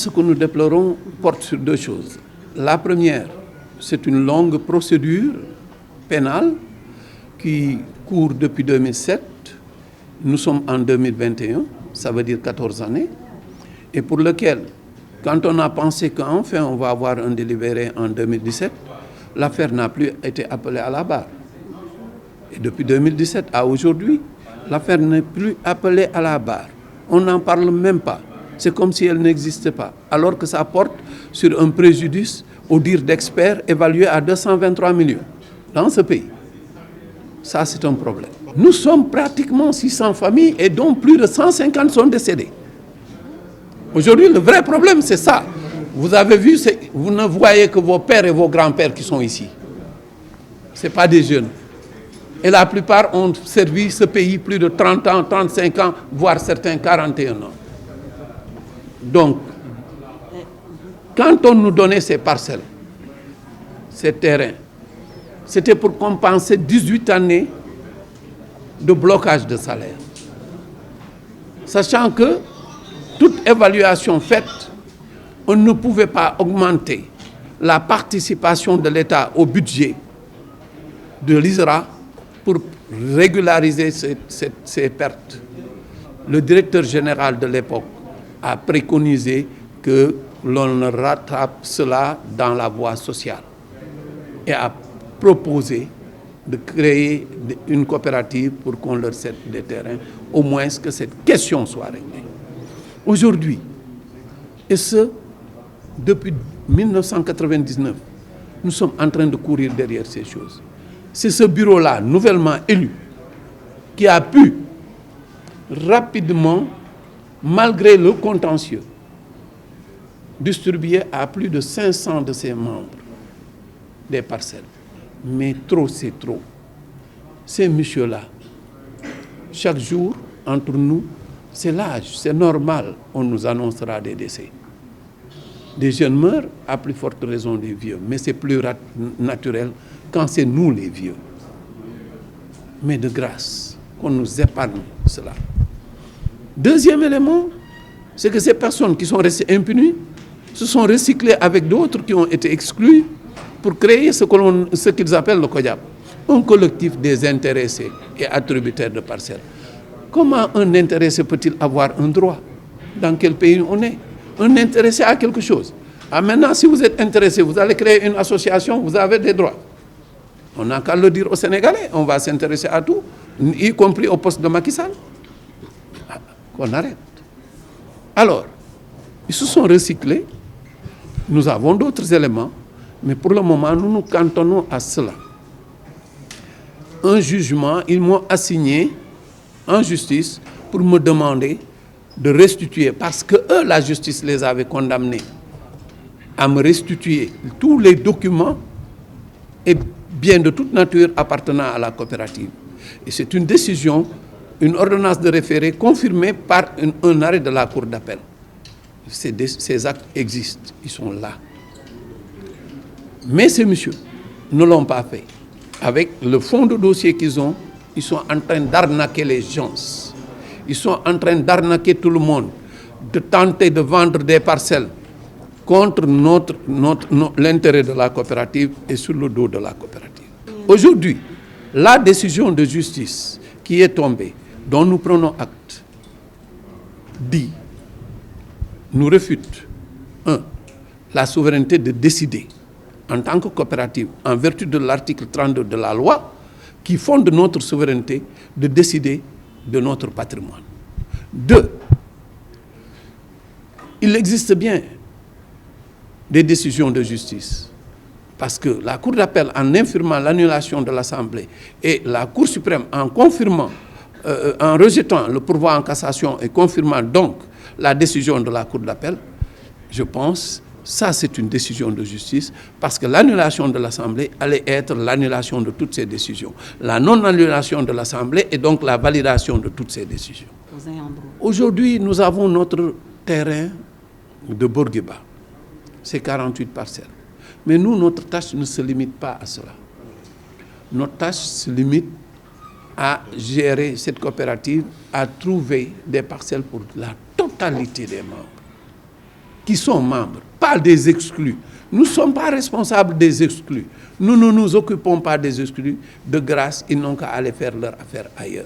ce que nous déplorons porte sur deux choses. La première, c'est une longue procédure pénale qui court depuis 2007. Nous sommes en 2021, ça veut dire 14 années, et pour lequel, quand on a pensé qu'enfin on va avoir un délibéré en 2017, l'affaire n'a plus été appelée à la barre. Et depuis 2017 à aujourd'hui, l'affaire n'est plus appelée à la barre. On n'en parle même pas. C'est comme si elle n'existait pas. Alors que ça porte sur un préjudice, au dire d'experts, évalué à 223 millions dans ce pays. Ça, c'est un problème. Nous sommes pratiquement 600 familles et dont plus de 150 sont décédées. Aujourd'hui, le vrai problème, c'est ça. Vous avez vu, vous ne voyez que vos pères et vos grands-pères qui sont ici. Ce n'est pas des jeunes. Et la plupart ont servi ce pays plus de 30 ans, 35 ans, voire certains 41 ans. Donc, quand on nous donnait ces parcelles, ces terrains, c'était pour compenser 18 années de blocage de salaire. Sachant que toute évaluation faite, on ne pouvait pas augmenter la participation de l'État au budget de l'ISRA pour régulariser ces pertes. Le directeur général de l'époque a préconisé que l'on rattrape cela dans la voie sociale et a proposé de créer une coopérative pour qu'on leur cède des terrains, au moins que cette question soit réglée. Aujourd'hui, et ce, depuis 1999, nous sommes en train de courir derrière ces choses. C'est ce bureau-là, nouvellement élu, qui a pu rapidement, malgré le contentieux, distribuer à plus de 500 de ses membres des parcelles. Mais trop, c'est trop. Ces messieurs-là, chaque jour, entre nous, c'est l'âge, c'est normal, on nous annoncera des décès. Des jeunes meurent, à plus forte raison des vieux, mais c'est plus naturel quand c'est nous les vieux. Mais de grâce, qu'on nous épargne cela. Deuxième élément, c'est que ces personnes qui sont restées impunies se sont recyclées avec d'autres qui ont été exclus pour créer ce qu'ils appellent le CODIAP, un collectif des intéressés et attributaires de parcelles. Comment un intéressé peut-il avoir un droit? Dans quel pays on est? Un intéressé à quelque chose. Ah, maintenant, si vous êtes intéressé, vous allez créer une association, vous avez des droits. On n'a qu'à le dire aux Sénégalais, on va s'intéresser à tout, y compris au poste de Macky Sall. Qu'on arrête. Alors, ils se sont recyclés. Nous avons d'autres éléments, mais pour le moment, nous nous cantonnons à cela. Un jugement, ils m'ont assigné en justice pour me demander de restituer, parce que eux, la justice les avait condamnés à me restituer tous les documents et biens de toute nature appartenant à la coopérative. Et c'est une décision, une ordonnance de référé confirmée par un arrêt de la Cour d'appel. Ces actes existent, ils sont là. Mais ces messieurs ne l'ont pas fait. Avec le fond de dossier qu'ils ont, ils sont en train d'arnaquer les gens. Ils sont en train d'arnaquer tout le monde, de tenter de vendre des parcelles contre l'intérêt de la coopérative et sur le dos de la coopérative. Aujourd'hui, la décision de justice qui est tombée, dont nous prenons acte, dit, nous réfute, 1, la souveraineté de décider en tant que coopérative, en vertu de l'article 32 de la loi, qui fonde notre souveraineté de décider de notre patrimoine. 2, il existe bien des décisions de justice, parce que la Cour d'appel, en infirmant l'annulation de l'Assemblée, et la Cour suprême, en confirmant, en rejetant le pourvoi en cassation et confirmant donc la décision de la Cour d'appel, je pense, ça c'est une décision de justice, parce que l'annulation de l'Assemblée allait être l'annulation de toutes ces décisions. La non-annulation de l'Assemblée est donc la validation de toutes ces décisions. Aujourd'hui, nous avons notre terrain de Bourguiba, c'est 48 parcelles. Mais nous, notre tâche ne se limite pas à cela. Notre tâche se limite à gérer cette coopérative, à trouver des parcelles pour la totalité des membres. qui sont membres, pas des exclus. Nous ne sommes pas responsables des exclus. Nous ne nous occupons pas des exclus. De grâce, ils n'ont qu'à aller faire leur affaire ailleurs.